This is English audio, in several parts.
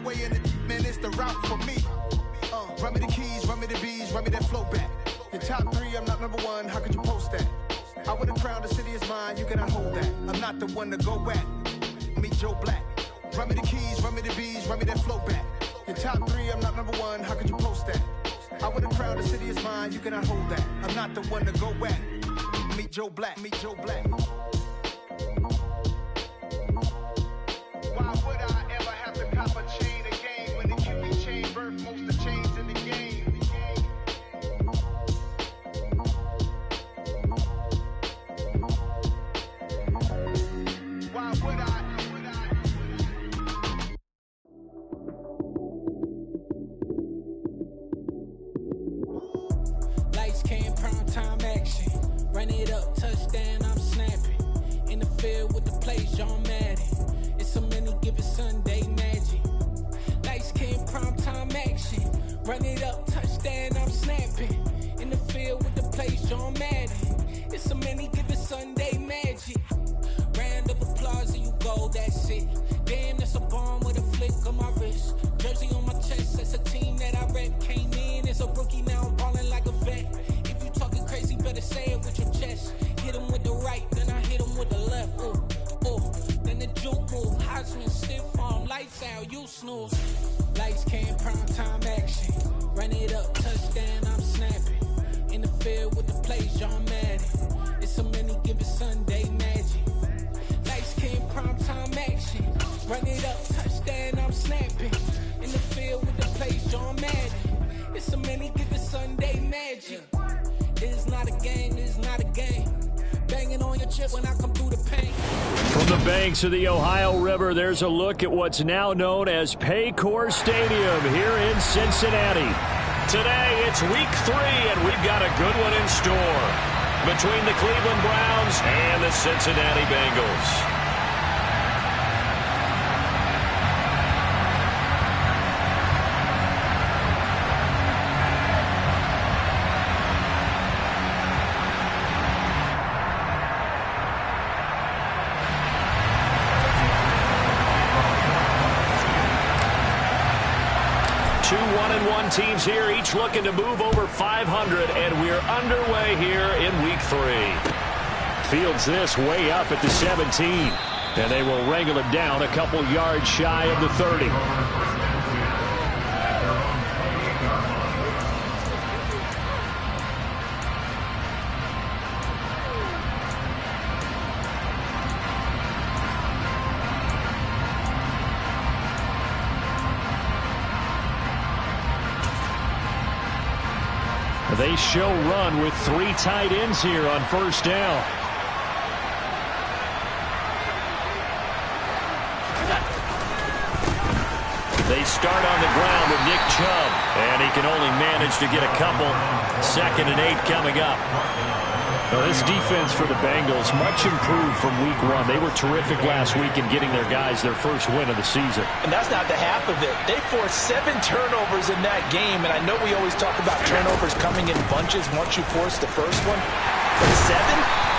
way in the man, it's the route for me. Run me the keys, run me the bees, run me that flow back. Your top three, I'm not number one, how could you post that? I would have crowned the city is mine, you cannot hold that. I'm not the one to go at. Meet Joe Black. Run me the keys, run me the bees, run me that flow back. Your top three, I'm not number one, how could you post that? I would have crowned the city is mine, you cannot hold that. I'm not the one to go at. Meet Joe Black, meet Joe Black. Why would I ever have to cop a chain again when the QB chain birth most of the chains in the game? Why would I? Lights came, prime time action. Run it up, touchdown, I'm snapping. In the field with the plays, John Madden. It's a many given Sunday magic. Lights came, prime time action. Run it up, touchdown, I'm snapping. In the field with the plays, John Madden. It's a many given Sunday magic. Round of applause and you go, that's it. Damn, that's a bomb with a flick on my wrist. Jersey on my chest, that's a team that I rep. Came in as a rookie, now I'm ballin' like a vet. If you talking crazy, better say it with your chest. Hit him with the right, then I hit him with the left. Ooh, ooh, then the juke move. Heisman stiff arm, lights out, you snooze. Lights came, prime time action. Run it up, touchdown, I'm snapping. In the field with the plays, John Madden. It's a many given Sunday magic. Lights came, prime time action. Run it up, touchdown, I'm snapping. In the field with the plays, John Madden. It's a many given Sunday magic. It is not a game, it is not a game. Banging on your chip when I come through the paint. From the banks of the Ohio River, there's a look at what's now known as Paycor Stadium here in Cincinnati. Today, it's week 3, and we've got a good one in store between the Cleveland Browns and the Cincinnati Bengals. Two 1-1 teams here, each looking to move over 500, and we're underway here in week 3. Fields this way up at the 17, and they will wrangle it down a couple yards shy of the 30. They show run with 3 tight ends here on first down. They start on the ground with Nick Chubb, and he can only manage to get a couple. 2nd and 8 coming up. Well, this defense for the Bengals, much improved from week 1. They were terrific last week in getting their guys their first win of the season. And that's not the half of it. They forced 7 turnovers in that game, and I know we always talk about turnovers coming in bunches once you force the first one. But 7?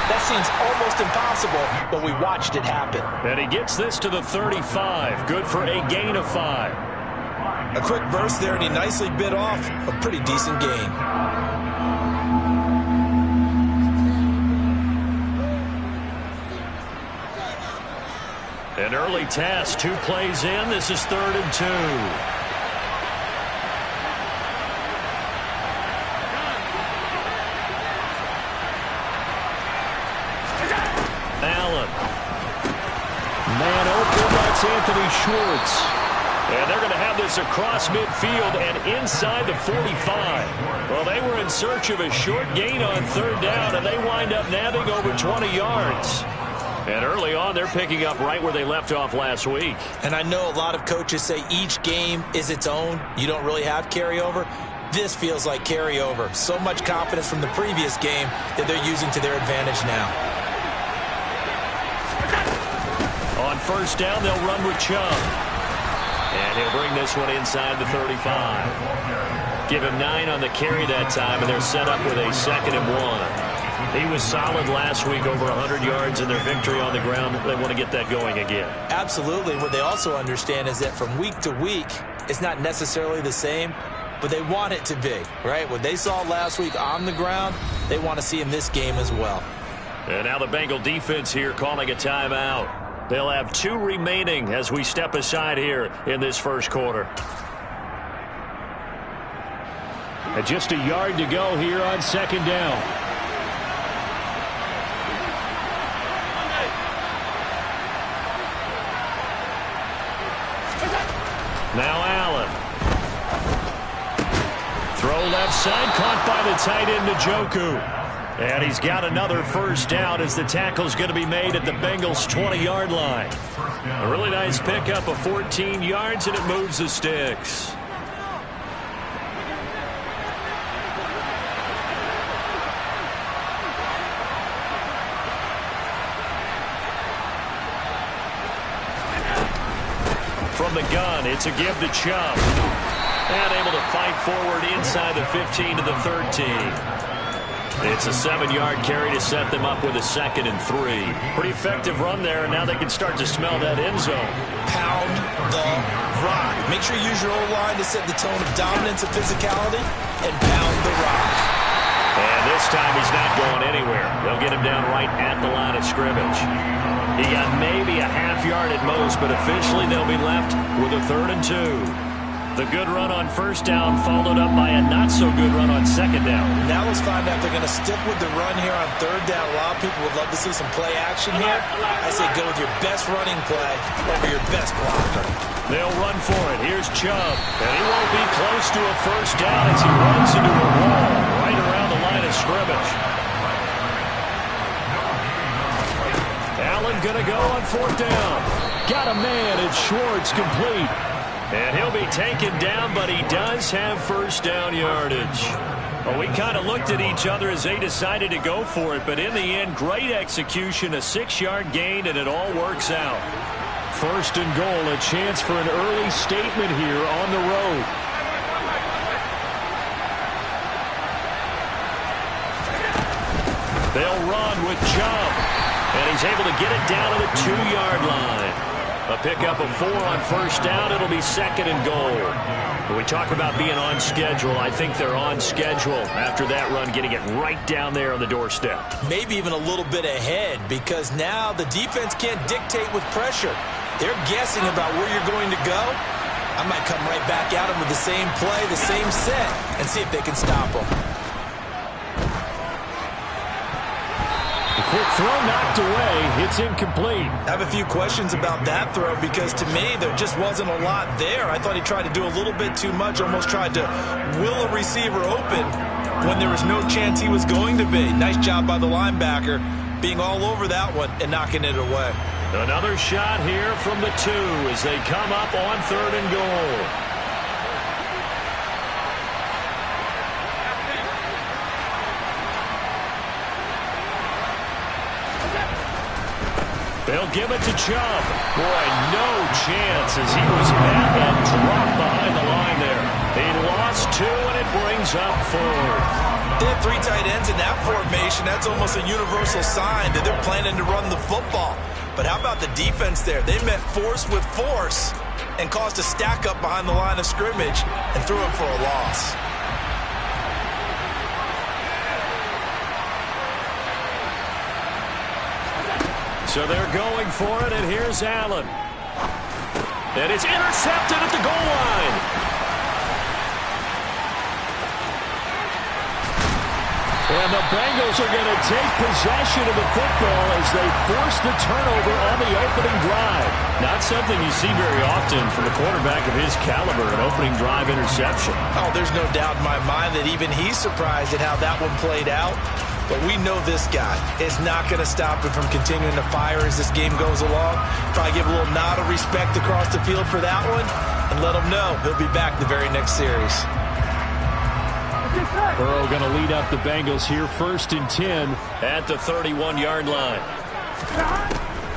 That seems almost impossible, but we watched it happen. And he gets this to the 35. Good for a gain of 5. A quick burst there, and he nicely bit off a pretty decent gain. An early test, 2 plays in. This is 3rd and 2. Allen. Man open, that's Anthony Schwartz. And they're going to have this across midfield and inside the 45. Well, they were in search of a short gain on 3rd down, and they wind up nabbing over 20 yards. And early on, they're picking up right where they left off last week. And I know a lot of coaches say each game is its own. You don't really have carryover. This feels like carryover. So much confidence from the previous game that they're using to their advantage now. On first down, they'll run with Chubb. And he'll bring this one inside the 35. Give him 9 on the carry that time, and they're set up with a 2nd and 1. He was solid last week, over 100 yards in their victory on the ground. They want to get that going again. Absolutely. What they also understand is that from week to week, it's not necessarily the same, but they want it to be, right? What they saw last week on the ground, they want to see in this game as well. And now the Bengal defense here calling a timeout. They'll have 2 remaining as we step aside here in this first quarter. And just a yard to go here on second down. Now Allen. Throw left side, caught by the tight end Njoku. And he's got another first down as the tackle's going to be made at the Bengals' 20-yard line. A really nice pickup of 14 yards, and it moves the sticks. From the gun, it's a give to Chubb. And able to fight forward inside the 15 to the 13. It's a 7-yard carry to set them up with a 2nd and 3. Pretty effective run there, and now they can start to smell that end zone. Pound the rock. Make sure you use your O-line to set the tone of dominance and physicality, and pound the rock. And this time he's not going anywhere. They'll get him down right at the line of scrimmage. He got maybe a half yard at most, but officially they'll be left with a 3rd and 2. The good run on first down followed up by a not-so-good run on second down. Now let's find out if they're going to stick with the run here on 3rd down. A lot of people would love to see some play action here. I say go with your best running play over your best blocker. They'll run for it. Here's Chubb. And he won't be close to a first down as he runs into a wall right around the line of scrimmage. Allen going to go on 4th down. Got a man, and Schwartz complete. And he'll be taken down, but he does have first down yardage. Well, we kind of looked at each other as they decided to go for it, but in the end, great execution, a 6-yard gain, and it all works out. 1st and goal, a chance for an early statement here on the road. They'll run with Chubb, and he's able to get it down to the 2-yard line. A pickup of 4 on first down. It'll be 2nd and goal. When we talk about being on schedule, I think they're on schedule after that run, getting it right down there on the doorstep. Maybe even a little bit ahead, because now the defense can't dictate with pressure. They're guessing about where you're going to go. I might come right back at them with the same play, the same set, and see if they can stop them. Quick throw knocked away. It's incomplete. I have a few questions about that throw because to me there just wasn't a lot there. I thought he tried to do a little bit too much, almost tried to will a receiver open when there was no chance he was going to be. Nice job by the linebacker being all over that one and knocking it away. Another shot here from the 2 as they come up on 3rd and goal. They'll give it to Chubb. Boy, no chance as he was met and dropped behind the line there. He lost 2, and it brings up 4th. They have 3 tight ends in that formation. That's almost a universal sign that they're planning to run the football. But how about the defense there? They met force with force and caused a stack up behind the line of scrimmage and threw it for a loss. So they're going for it, and here's Allen. And it's intercepted at the goal line. And the Bengals are going to take possession of the football as they force the turnover on the opening drive. Not something you see very often from a quarterback of his caliber, an opening drive interception. Oh, there's no doubt in my mind that even he's surprised at how that one played out. But we know this guy is not going to stop him from continuing to fire as this game goes along. Probably give a little nod of respect across the field for that one and let him know he'll be back the very next series. Burrow going to lead up the Bengals here 1st and 10 at the 31-yard line.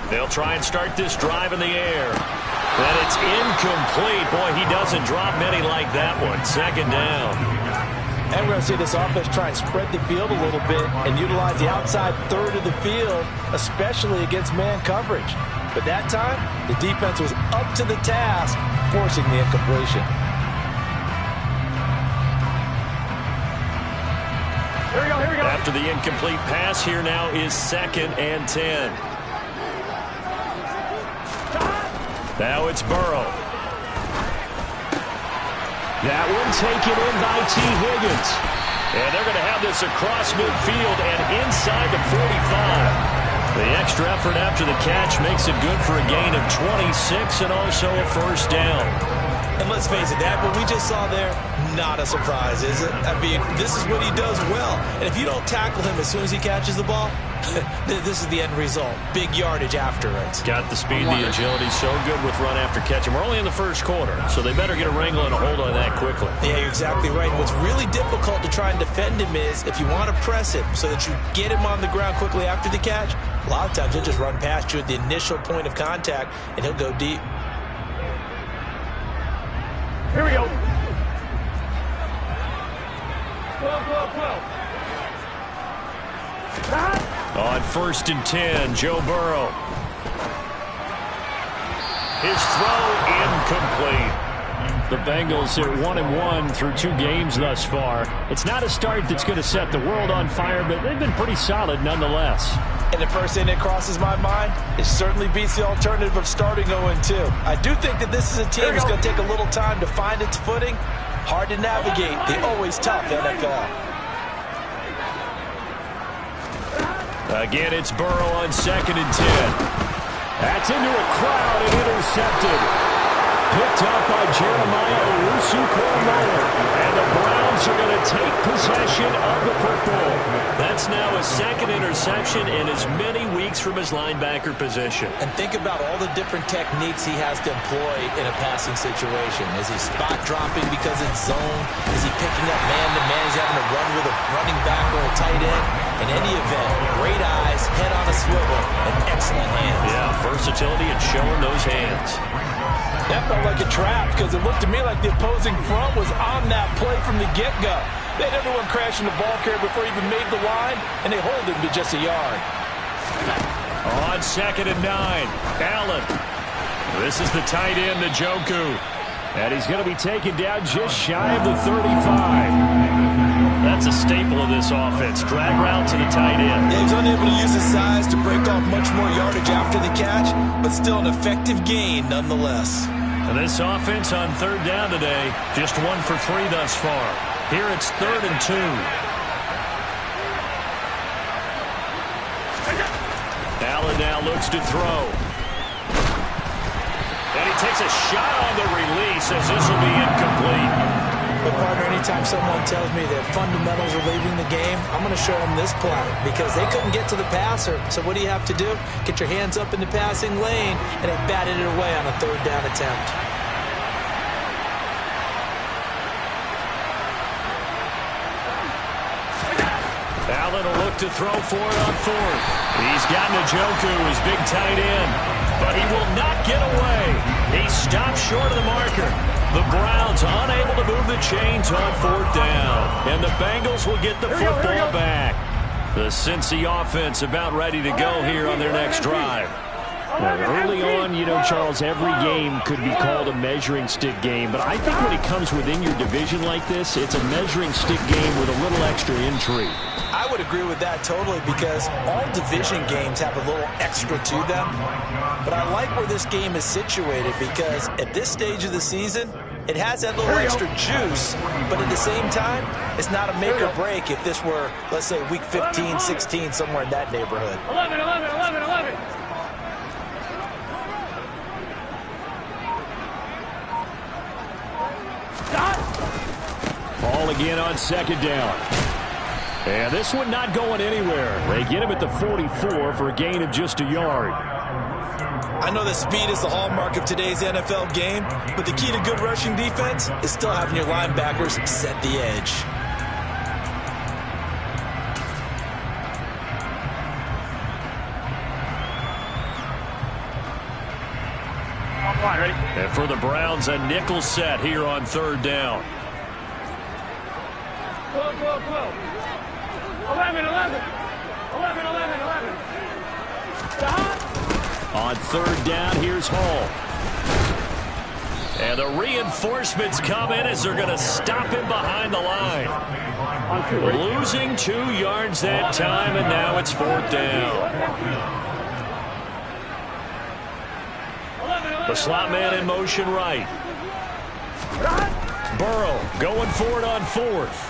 They'll try and start this drive in the air. And it's incomplete. Boy, he doesn't drop many like that one. 2nd down. And we're going to see this offense try and spread the field a little bit and utilize the outside third of the field, especially against man coverage. But that time, the defense was up to the task, forcing the incompletion. Here we go, here we go. After the incomplete pass, here now is 2nd and 10. Now it's Burrow. That one taken in by T. Higgins. And they're going to have this across midfield and inside the 45. The extra effort after the catch makes it good for a gain of 26 and also a first down. And let's face it, that what we just saw there, not a surprise, is it? I mean, this is what he does well. And if you don't tackle him as soon as he catches the ball, this is the end result. Big yardage after it. Got the speed, the agility, so good with run after catch. And we're only in the first quarter, so they better get a wrangle and a hold on that quickly. Yeah, you're exactly right. What's really difficult to try and defend him is if you want to press him so that you get him on the ground quickly after the catch, a lot of times he'll just run past you at the initial point of contact, and he'll go deep. Here we go. 12. On 1st and 10, Joe Burrow. His throw incomplete. The Bengals are 1-1 through 2 games thus far. It's not a start that's going to set the world on fire, but they've been pretty solid nonetheless. And the first thing that crosses my mind, it certainly beats the alternative of starting 0-2. I do think that this is a team that's going to take a little time to find its footing. Hard to navigate the always tough NFL. Again, it's Burrow on 2nd and 10. That's into a crowd and intercepted. Picked up by Jeremiah Owusu-Koramoah. And the Browns are going to take possession of the football. That's now a 2nd interception in as many weeks from his linebacker position. And think about all the different techniques he has to employ in a passing situation. Is he spot dropping because it's zone? Is he picking up man-to-man? Is he having to run with a running back or a tight end? In any event, great eyes, head on a swivel, and excellent hands. Yeah, versatility and showing those hands. That felt like a trap because it looked to me like the opposing front was on that play from the get-go. They had everyone crashing the ball carrier before he even made the line, and they hold him to just a yard. On 2nd and 9, Allen. This is the tight end, Njoku. And he's going to be taken down just shy of the 35. That's a staple of this offense. Drag route to the tight end. Yeah, he's unable to use his size to break off much more yardage after the catch, but still an effective gain nonetheless. And this offense on 3rd down today, just 1 for 3 thus far. Here it's 3rd and 2. Allen now looks to throw. And he takes a shot on the release as this will be incomplete. But, partner, anytime someone tells me that fundamentals are leaving the game, I'm going to show them this play because they couldn't get to the passer. So what do you have to do? Get your hands up in the passing lane, and they batted it away on a 3rd down attempt. Allen will look to throw for it on 4th. He's got Njoku, his big tight end, but he will not get away. He stopped short of the marker. The Browns unable to move the chains on 4th down. And the Bengals will get the football back. The Cincy offense about ready to go here on their next drive. Now, early on, you know, Charles, every game could be called a measuring stick game. But I think when it comes within your division like this, it's a measuring stick game with a little extra intrigue. I would agree with that totally because all division games have a little extra to them. But I like where this game is situated because at this stage of the season, it has that little extra juice, but at the same time, it's not a make or break if this were, let's say, week 15, 16, somewhere in that neighborhood. 11. Ball again on 2nd down. And this one not going anywhere. They get him at the 44 for a gain of just a yard. I know that speed is the hallmark of today's NFL game, but the key to good rushing defense is still having your linebackers set the edge. Ready? And for the Browns, a nickel set here on 3rd down. 12. 11. On third down, here's Hall. And the reinforcements come in as they're going to stop him behind the line. Losing 2 yards that time, and now it's fourth down. The slot man in motion right. Burrow going for it on fourth.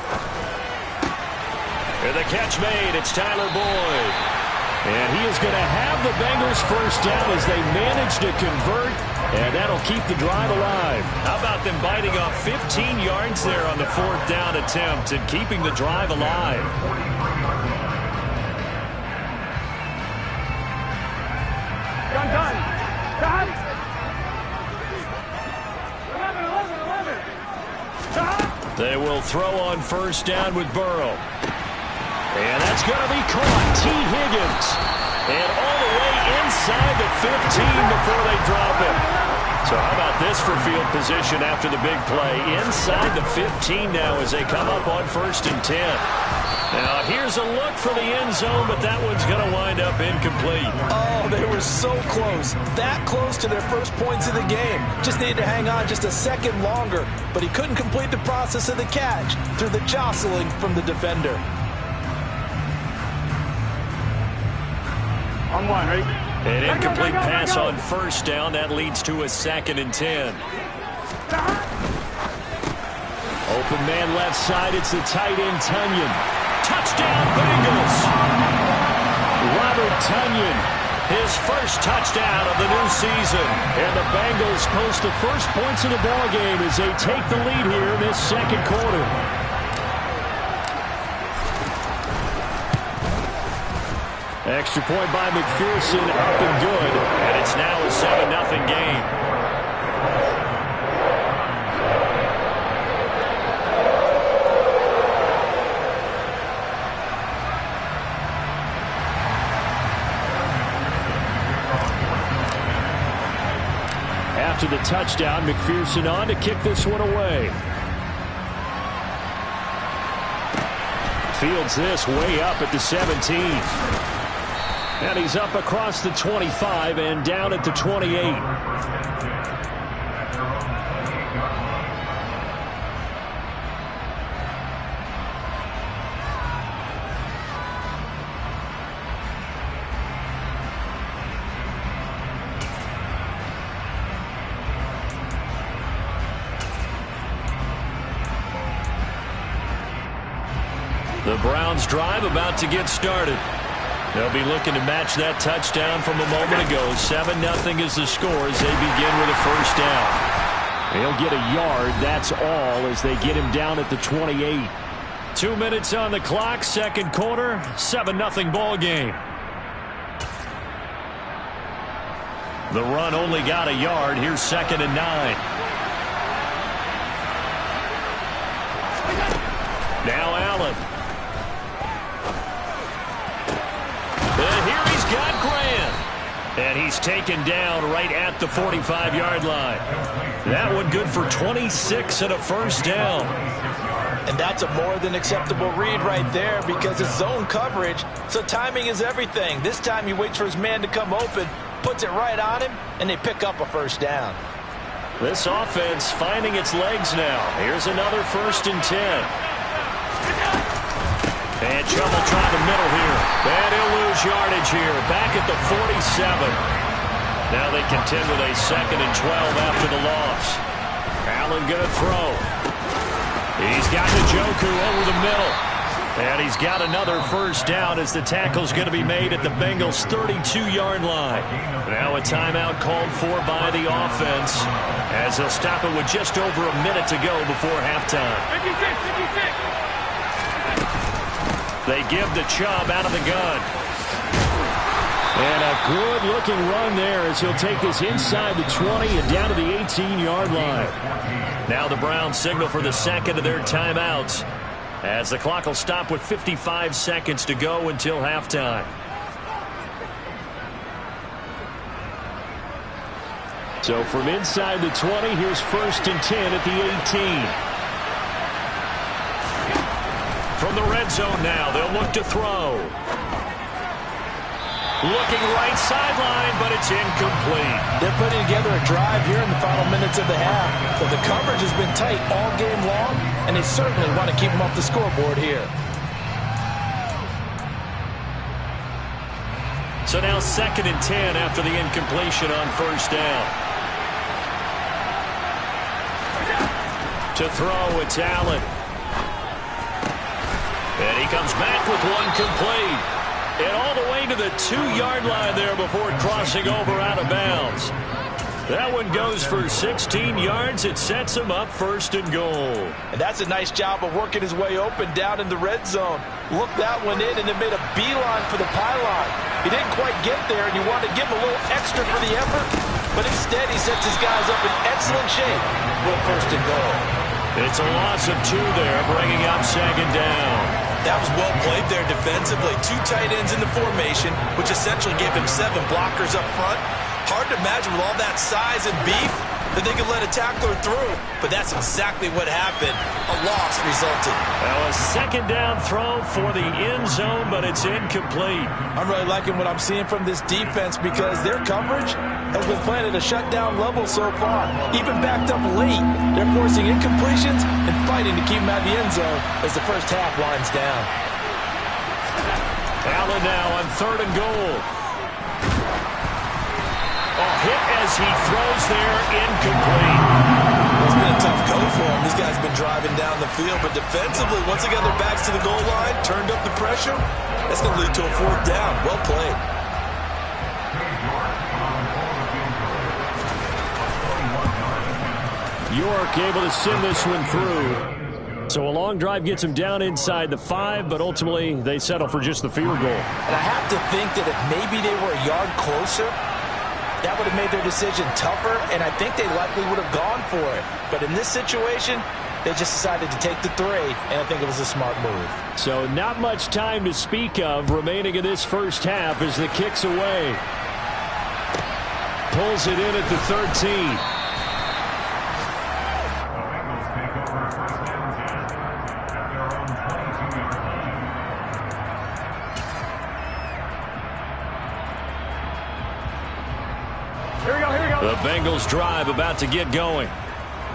And the catch made. It's Tyler Boyd. And he is going to have the Bengals first down as they manage to convert. And that'll keep the drive alive. How about them biting off 15 yards there on the fourth down attempt and keeping the drive alive? Done. 11. They will throw on first down with Burrow. And that's going to be caught. T. Higgins. And all the way inside the 15 before they drop it. So how about this for field position after the big play? Inside the 15 now as they come up on first and 10. Now here's a look for the end zone, but that one's going to wind up incomplete. Oh, they were so close. That close to their first points of the game. Just needed to hang on just a second longer. But he couldn't complete the process of the catch through the jostling from the defender. On one, ready? An incomplete pass on first down. That leads to a 2nd and 10. Open man left side. It's the tight end, Tunyon. Touchdown, Bengals! Robert Tunyon, his first touchdown of the new season. And the Bengals post the first points of the ballgame as they take the lead here in this second quarter. Extra point by McPherson, up and good. And it's now a 7-0 game. After the touchdown, McPherson on to kick this one away. Fields this way up at the 17. And he's up across the 25 and down at the 28. The Browns drive about to get started. They'll be looking to match that touchdown from a moment ago. 7-0 is the score as they begin with a first down. He'll get a yard, that's all, as they get him down at the 28. 2 minutes on the clock, second quarter, 7-0 ball game. The run only got a yard. Here's 2nd and 9. Now Allen. And here he's got Graham. And he's taken down right at the 45-yard line. That one good for 26 and a first down. And that's a more than acceptable read right there because it's zone coverage, so timing is everything. This time he waits for his man to come open, puts it right on him, and they pick up a first down. This offense finding its legs now. Here's another 1st and 10. And trouble trying the middle here. And he'll lose yardage here. Back at the 47. Now they contend with a 2nd and 12 after the loss. Allen going to throw. He's got Njoku over the middle. And he's got another first down as the tackle's going to be made at the Bengals' 32-yard line. Now a timeout called for by the offense as they'll stop it with just over a minute to go before halftime. 56. They give the Chubb out of the gun. And a good-looking run there as he'll take this inside the 20 and down to the 18-yard line. Now the Browns signal for the second of their timeouts as the clock will stop with 55 seconds to go until halftime. So from inside the 20, here's 1st and 10 at the 18. From the red zone now, they'll look to throw. Looking right sideline, but it's incomplete. They're putting together a drive here in the final minutes of the half, but the coverage has been tight all game long, and they certainly want to keep them off the scoreboard here. So now 2nd and 10 after the incompletion on first down. To throw, it's Allen. And he comes back with one complete. And all the way to the 2-yard line there before crossing over out of bounds. That one goes for 16 yards. It sets him up 1st and goal. And that's a nice job of working his way open down in the red zone. Looked that one in and it made a beeline for the pylon. He didn't quite get there, and you want to give him a little extra for the effort. But instead, he sets his guys up in excellent shape with 1st and goal. It's a loss of 2 there, bringing up 2nd down. That was well played there defensively. 2 tight ends in the formation, which essentially gave him 7 blockers up front. Hard to imagine with all that size and beef that they could let a tackler through. But that's exactly what happened. A loss resulted. Well, a 2nd down throw for the end zone, but it's incomplete. I'm really liking what I'm seeing from this defense because their coverage has been playing at a shutdown level so far. Even backed up late, they're forcing incompletions and fighting to keep them out of the end zone as the first half winds down. Allen now on 3rd and goal. A hit as he throws there, incomplete. It's been a tough go for him. This guy's been driving down the field, but defensively, once they got their backs to the goal line, turned up the pressure, that's going to lead to a 4th down. Well played. York able to send this one through. So a long drive gets him down inside the 5, but ultimately they settle for just the field goal. And I have to think that if maybe they were a yard closer, that would have made their decision tougher, and I think they likely would have gone for it. But in this situation, they just decided to take the 3, and I think it was a smart move. So not much time to speak of remaining in this first half as the kick's away. Pulls it in at the 13. The Bengals drive about to get going.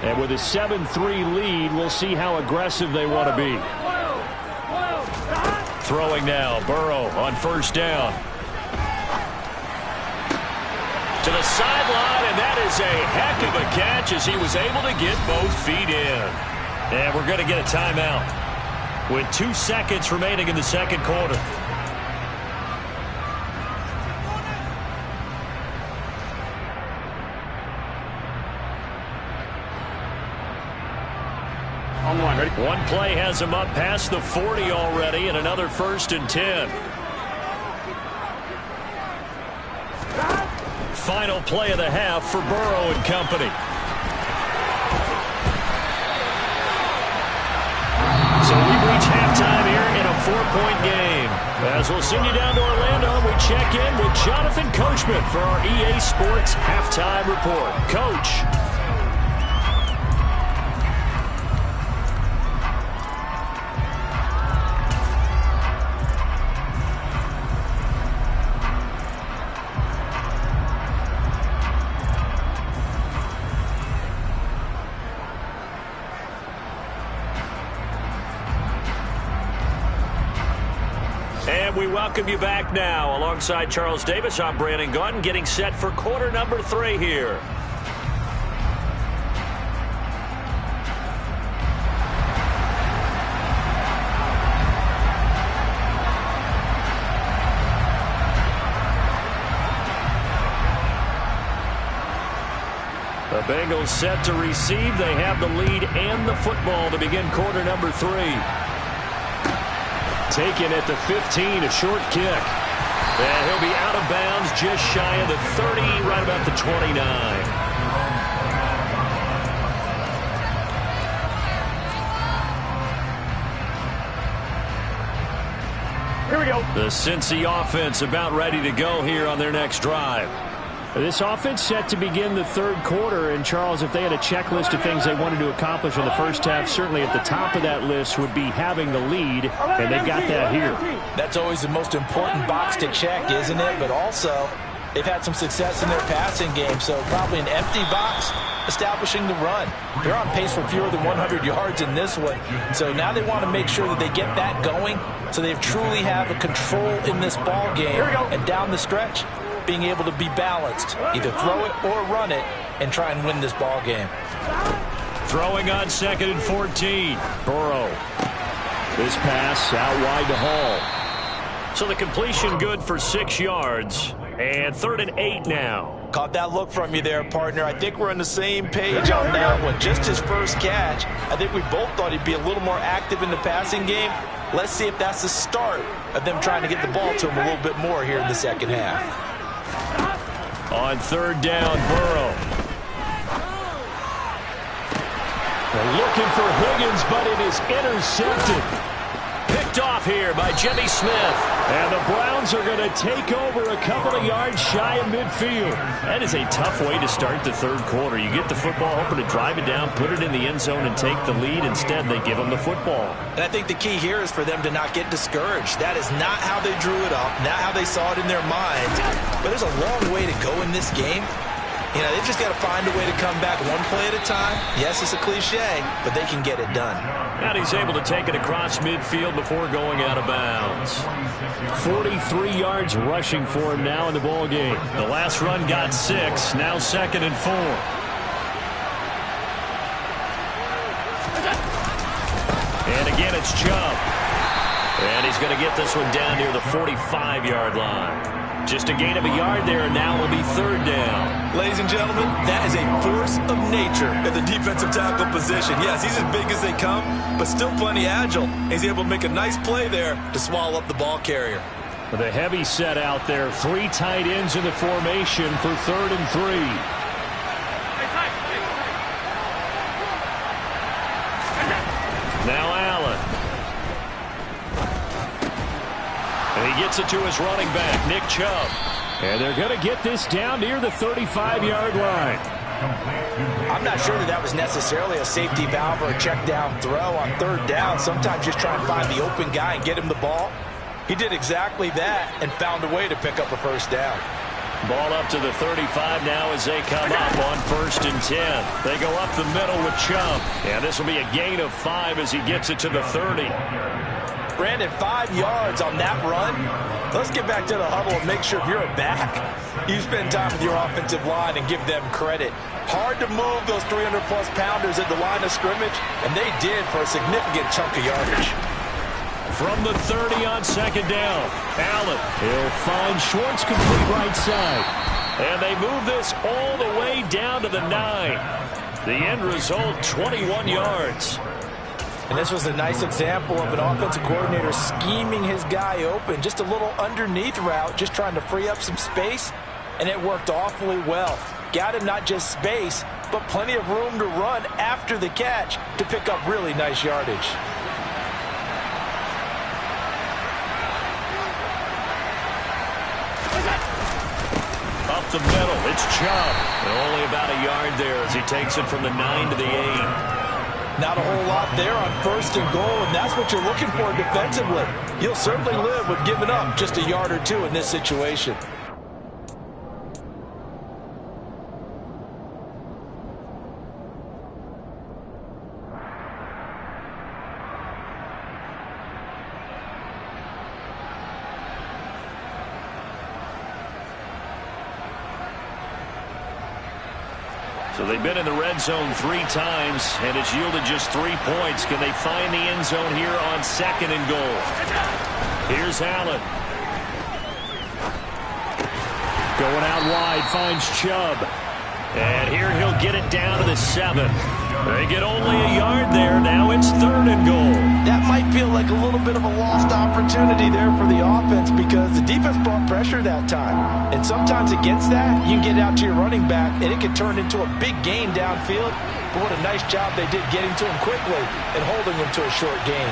And with a 7-3 lead, we'll see how aggressive they want to be. Throwing now, Burrow on first down. To the sideline, and that is a heck of a catch as he was able to get both feet in. And we're going to get a timeout with 2 seconds remaining in the second quarter. One play has him up past the 40 already, and another 1st and 10. Final play of the half for Burrow and company. So we've reached halftime here in a 4-point game. As we'll send you down to Orlando, we check in with Jonathan Coachman for our EA Sports Halftime Report. Coach. We welcome you back now. Alongside Charles Davis, I'm Brandon Gaudin, getting set for quarter number 3 here. The Bengals set to receive. They have the lead and the football to begin quarter number 3. Taken at the 15, a short kick. And he'll be out of bounds just shy of the 30, right about the 29. Here we go. The Cincy offense about ready to go here on their next drive. This offense set to begin the third quarter, and Charles, if they had a checklist of things they wanted to accomplish in the first half, certainly at the top of that list would be having the lead, and they've got that here. That's always the most important box to check, isn't it? But also, they've had some success in their passing game, so probably an empty box establishing the run. They're on pace for fewer than 100 yards in this one, so now they want to make sure that they get that going so they truly have a control in this ball game, and down the stretch, being able to be balanced, either throw it or run it, and try and win this ball game. Throwing on 2nd and 14. Burrow. This pass out wide to Hall. So the completion good for 6 yards, and 3rd and 8 now. Caught that look from you there, partner. I think we're on the same page on that one. Just his first catch. I think we both thought he'd be a little more active in the passing game. Let's see if that's the start of them trying to get the ball to him a little bit more here in the second half. On 3rd down, Burrow. They're looking for Higgins, but it is intercepted. Picked off here by Jimmy Smith. And the Browns are going to take over a couple of yards shy of midfield. That is a tough way to start the third quarter. You get the football, hoping to drive it down, put it in the end zone, and take the lead. Instead, they give them the football. And I think the key here is for them to not get discouraged. That is not how they drew it up, not how they saw it in their minds. But there's a long way to go in this game. You know, they've just got to find a way to come back one play at a time. Yes, it's a cliche, but they can get it done. And he's able to take it across midfield before going out of bounds. 43 yards rushing for him now in the ball game. The last run got 6, now 2nd and 4. And again, it's Chubb. And he's going to get this one down near the 45-yard line. Just a gain of a yard there, and now will be 3rd down. Ladies and gentlemen, that is a force of nature at the defensive tackle position. Yes, he's as big as they come, but still plenty agile. He's able to make a nice play there to swallow up the ball carrier. The heavy set out there. 3 tight ends in the formation for 3rd and 3. Now Allen. And he gets it to his running back, Nick Chubb. And they're going to get this down near the 35-yard line. I'm not sure that was necessarily a safety valve or a check down throw on 3rd down. Sometimes just try and find the open guy and get him the ball. He did exactly that and found a way to pick up a 1st down. Ball up to the 35 now as they come up on 1st and 10. They go up the middle with Chubb. And this will be a gain of 5 as he gets it to the 30. Brandon, 5 yards on that run. Let's get back to the huddle and make sure if you're a back, you spend time with your offensive line and give them credit. Hard to move those 300-plus pounders at the line of scrimmage, and they did for a significant chunk of yardage. From the 30 on 2nd down, Allen. He'll find Schwartz complete right side. And they move this all the way down to the 9. The end result, 21 yards. And this was a nice example of an offensive coordinator scheming his guy open. Just a little underneath route, just trying to free up some space, and it worked awfully well. Got him not just space, but plenty of room to run after the catch to pick up really nice yardage. Up the middle, it's Chubb. And only about a yard there as he takes it from the 9 to the 8. Not a whole lot there on 1st and goal, and that's what you're looking for defensively. You'll certainly live with giving up just a yard or 2 in this situation. So they've been in the red zone 3 times, and it's yielded just 3 points. Can they find the end zone here on 2nd and goal? Here's Allen. Going out wide, finds Chubb. And here he'll get it down to the 7. They get only a yard there. Now it's 3rd and goal. That might feel like a little bit of a lost opportunity there for the offense because the defense brought pressure that time. And sometimes against that, you can get out to your running back, and it can turn into a big gain downfield. But what a nice job they did getting to him quickly and holding him to a short gain.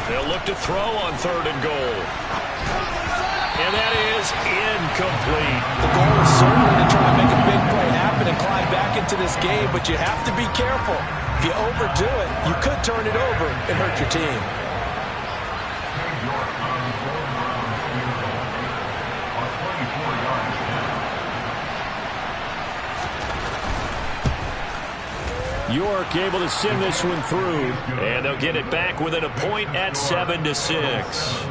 They'll look to throw on 3rd and goal. And that is incomplete. The goal is certainly to try and make a big play happen and climb back into this game, but you have to be careful. If you overdo it, you could turn it over and hurt your team. York able to send this one through, and they'll get it back within a point at 7-6.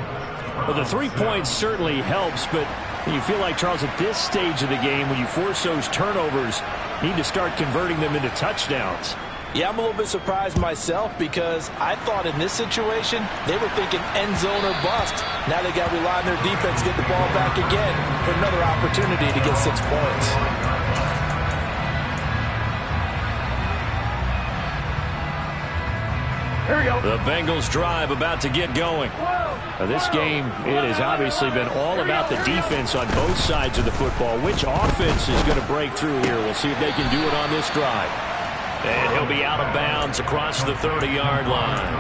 Well, the 3 points certainly helps, but you feel like, Charles, at this stage of the game, when you force those turnovers, you need to start converting them into touchdowns. Yeah, I'm a little bit surprised myself because I thought in this situation they were thinking end zone or bust. Now they got to rely on their defense to get the ball back again for another opportunity to get 6 points. Here we go. The Bengals drive about to get going. Now, this game, it has obviously been all about the defense on both sides of the football. Which offense is going to break through here? We'll see if they can do it on this drive. And he'll be out of bounds across the 30-yard line.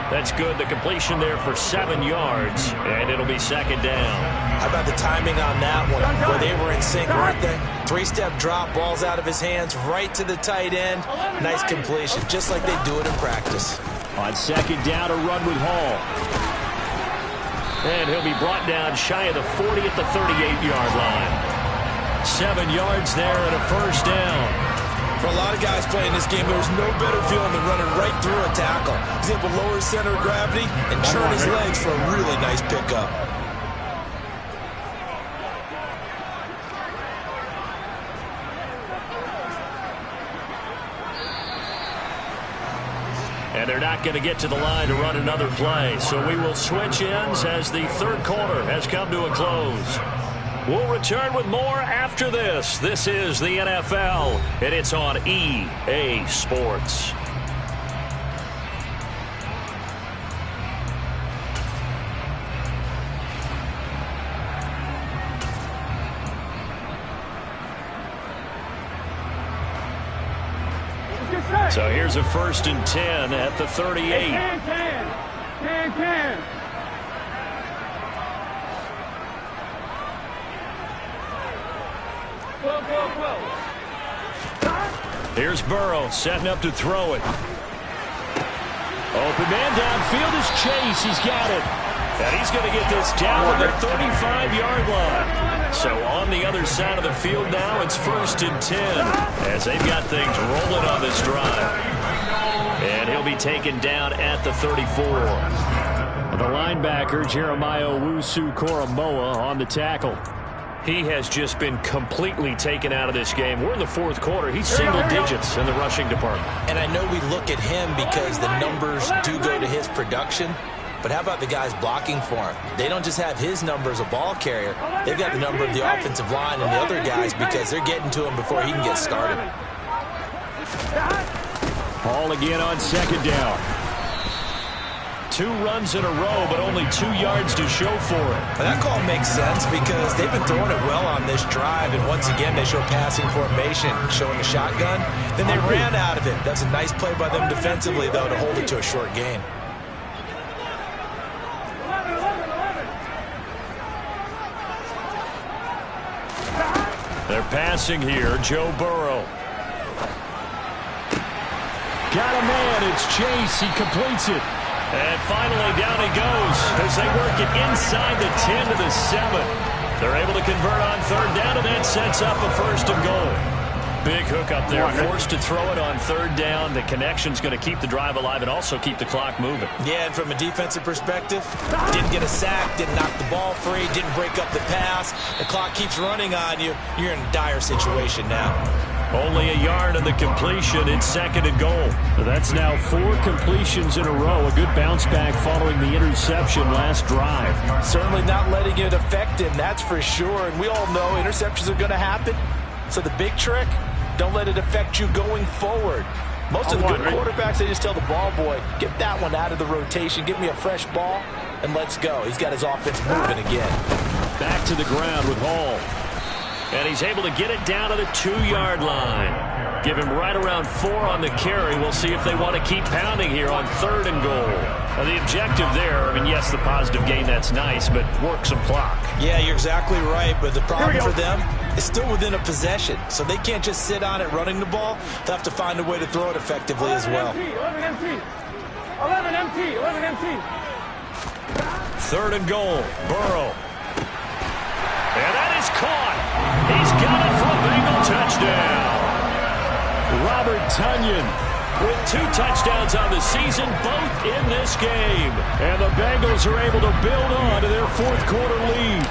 That's good. The completion there for 7 yards, and it'll be second down. How about the timing on that one, where they were in sync, weren't they? 3-step drop, balls out of his hands, right to the tight end. Nice completion, just like they do it in practice. On second down, a run with Hall. And he'll be brought down shy of the 40 at the 38-yard line. 7 yards there and a first down. For a lot of guys playing this game, there's no better feeling than running right through a tackle. He's able to lower his center of gravity and churn his legs for a really nice pickup. And they're not going to get to the line to run another play. So we will switch ends as the third quarter has come to a close. We'll return with more after this. This is the NFL, and it's on EA Sports. So here's a 1st and 10 at the 38. 10. Here's Burrow setting up to throw it. Open man downfield is Chase. He's got it. And he's going to get this down to the 35-yard line. So on the other side of the field now, it's 1st and 10 as they've got things rolling on this drive. And he'll be taken down at the 34. The linebacker, Jeremiah Owusu-Koramoah, on the tackle. He has just been completely taken out of this game. We're in the 4th quarter. He's single digits in the rushing department. And I know we look at him because the numbers do go to his production. But how about the guys blocking for him? They don't just have his number as a ball carrier. They've got the number of the offensive line and the other guys because they're getting to him before he can get started. Hall again on second down. 2 runs in a row, but only 2 yards to show for it. Well, that call makes sense because they've been throwing it well on this drive, and once again they show passing formation, showing the shotgun. Then they ran out of it. That's a nice play by them defensively, though, to hold it to a short gain. They're passing here. Joe Burrow. Got a man. It's Chase. He completes it. And finally, down he goes as they work it inside the 10 to the 7. They're able to convert on third down, and that sets up a 1st and goal. Big hook up there, forced to throw it on third down. The connection's going to keep the drive alive and also keep the clock moving. Yeah, and from a defensive perspective, didn't get a sack, didn't knock the ball free, didn't break up the pass. The clock keeps running on you. You're in a dire situation now. Only a yard of the completion. It's 2nd and goal. That's now 4 completions in a row. A good bounce back following the interception last drive. Certainly not letting it affect him, that's for sure. And we all know interceptions are going to happen. So the big trick, don't let it affect you going forward. Most of the good quarterbacks, they just tell the ball boy, get that one out of the rotation, give me a fresh ball, and let's go. He's got his offense moving again. Back to the ground with Hall. And he's able to get it down to the 2-yard line. Give him right around 4 on the carry. We'll see if they want to keep pounding here on 3rd and goal. Now, the objective there, I mean, yes, the positive gain, that's nice, but work some clock. Yeah, you're exactly right, but the problem for them is still within a possession, so they can't just sit on it running the ball. They'll have to find a way to throw it effectively as well. 11 MT. 11 MT. 11 MT. 3rd and goal. Burrow. And that is caught. He's got it for a Bengal touchdown. Robert Tonyan with 2 touchdowns on the season, both in this game. And the Bengals are able to build on to their 4th quarter lead.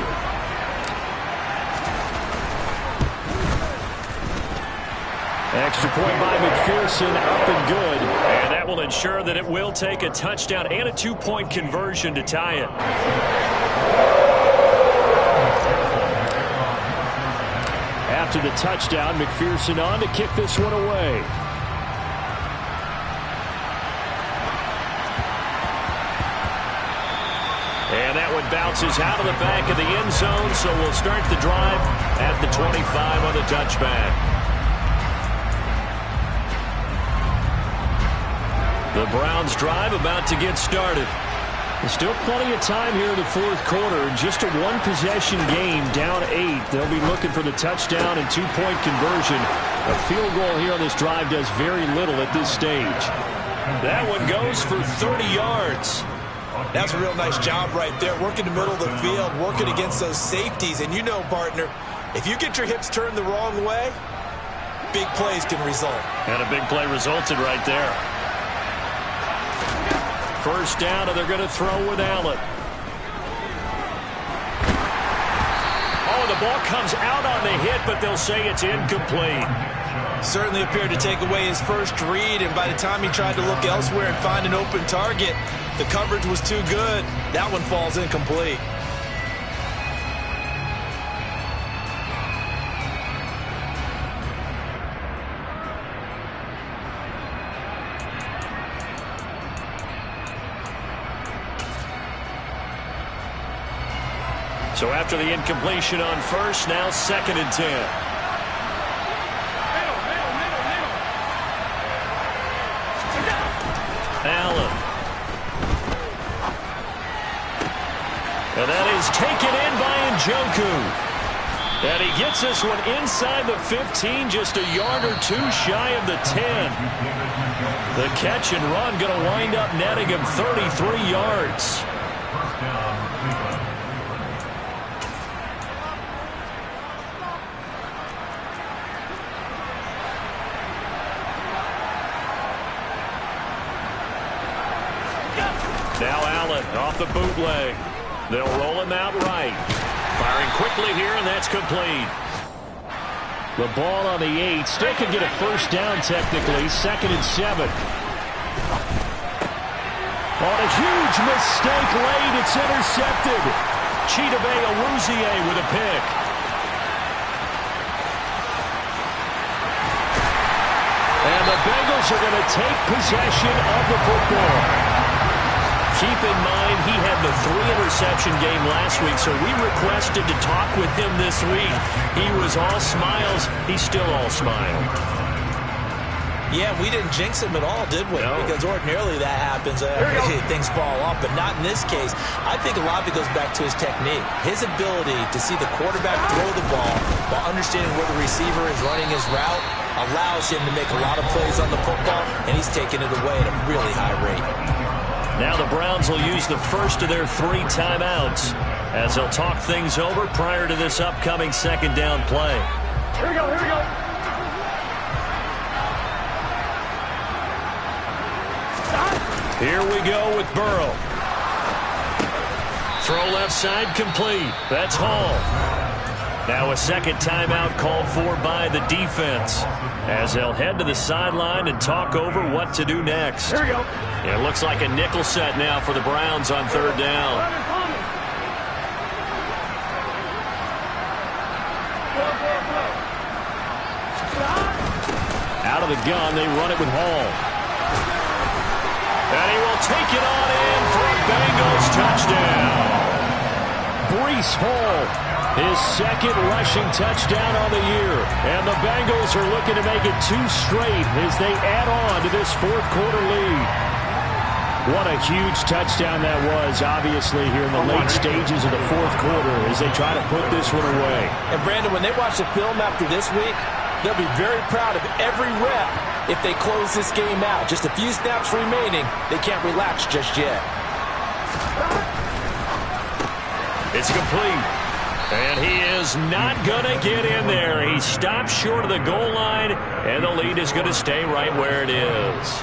Extra point by McPherson, up and good. And that will ensure that it will take a touchdown and a 2-point conversion to tie it. After the touchdown, McPherson on to kick this one away. And that one bounces out of the back of the end zone, so we'll start the drive at the 25 on the touchback. The Browns drive about to get started. There's still plenty of time here in the 4th quarter. Just a 1-possession game, down 8. They'll be looking for the touchdown and 2-point conversion. A field goal here on this drive does very little at this stage. That one goes for 30 yards. That's a real nice job right there, working the middle of the field, working against those safeties. And you know, partner, if you get your hips turned the wrong way, big plays can result. And a big play resulted right there. First down, and they're going to throw with Allen. Oh, the ball comes out on the hit, but they'll say it's incomplete. Certainly appeared to take away his first read, and by the time he tried to look elsewhere and find an open target, the coverage was too good. That one falls incomplete. So after the incompletion on first, now 2nd and 10. Allen. And that is taken in by Njoku. And he gets this one inside the 15, just a yard or 2 shy of the 10. The catch and run going to wind up netting him 33 yards. Now Allen off the bootleg. They'll roll him out right. Firing quickly here, and that's complete. The ball on the 8. Still can get a first down technically. 2nd and 7. On a huge mistake late, it's intercepted. Chidobe Awuzie with a pick. And the Bengals are going to take possession of the football. Keep in mind, he had the 3-interception game last week, so we requested to talk with him this week. He was all smiles. He's still all smile. Yeah, we didn't jinx him at all, did we? No. Because ordinarily that happens. Things fall off, but not in this case. I think a lot of it goes back to his technique. His ability to see the quarterback throw the ball while understanding where the receiver is running his route allows him to make a lot of plays on the football, and he's taking it away at a really high rate. Now the Browns will use the first of their 3 timeouts as they'll talk things over prior to this upcoming 2nd down play. Here we go, here we go. Here we go with Burrow. Throw left side complete. That's Hall. Now a 2nd timeout called for by the defense as they'll head to the sideline and talk over what to do next. Here we go. It looks like a nickel set now for the Browns on 3rd down. Out of the gun, they run it with Hall. And he will take it on in for a Bengals touchdown. Breece Hall His second rushing touchdown on the year. And the Bengals are looking to make it 2 straight as they add on to this fourth quarter lead. What a huge touchdown that was, obviously, here in the late stages of the fourth quarter as they try to put this one away. And, Brandon, when they watch the film after this week, they'll be very proud of every rep if they close this game out. Just a few snaps remaining. They can't relax just yet. It's complete. And he is not going to get in there. He stops short of the goal line, and the lead is going to stay right where it is.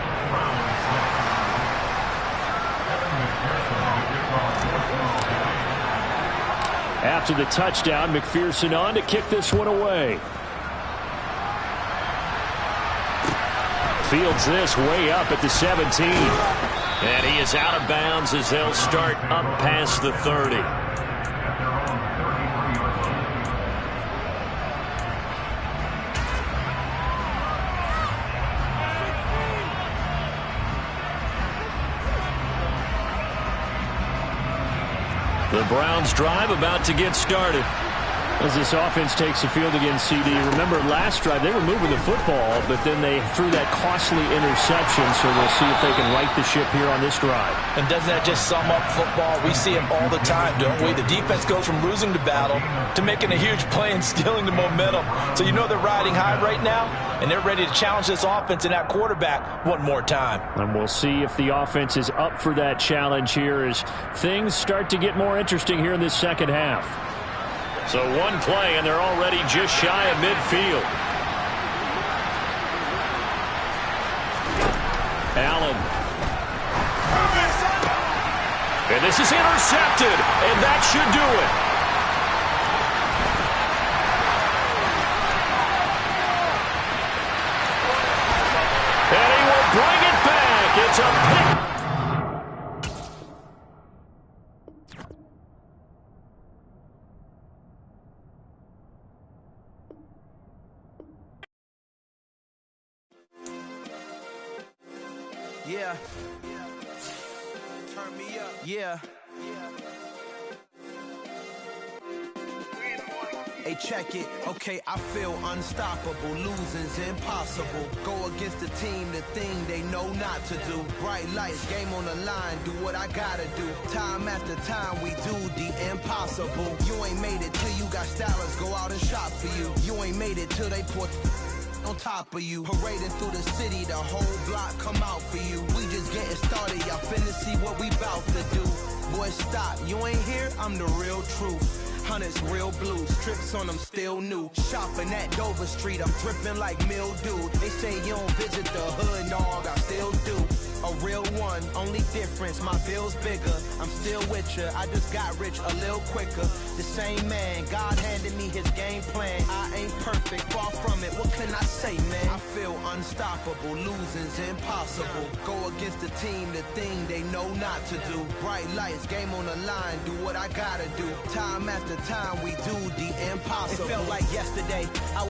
After the touchdown, McPherson on to kick this one away. Fields this way up at the 17. And he is out of bounds as they'll start up past the 30. The Browns drive about to get started. As this offense takes the field against CD, remember last drive they were moving the football, but then they threw that costly interception, so we'll see if they can right the ship here on this drive. And doesn't that just sum up football? We see it all the time, don't we? The defense goes from losing the battle to making a huge play and stealing the momentum. So you know they're riding high right now, and they're ready to challenge this offense and that quarterback one more time. And we'll see if the offense is up for that challenge here as things start to get more interesting here in this second half. So one play, and they're already just shy of midfield. Allen. And this is intercepted, and that should do it. And he will bring it back. It's a pick. Yeah. Turn me up. Yeah. Hey, check it. Okay, I feel unstoppable. Losing's impossible. Go against the team, the thing they know not to do. Bright lights, game on the line, do what I gotta do. Time after time, we do the impossible. You ain't made it till you got stylers go out and shop for you. You ain't made it till they put on top of you. Parading through the city, the whole block come out for you. We just getting started, y'all finna see what we bout to do. Boy, stop, you ain't here, I'm the real truth. Hunters, real blue, strips on them still new. Shopping at Dover Street, I'm dripping like mildew. They say you don't visit the hood, dog, I still do. A real one, only difference, my bill's bigger. I'm still with ya, I just got rich a little quicker. The same man, God handed me his game plan. I ain't perfect, far from it, what can I say, man? I feel unstoppable, losing's impossible. Go against the team, the thing they know not to do. Bright lights, game on the line, do what I gotta do. Time after time, we do the impossible. It felt like yesterday,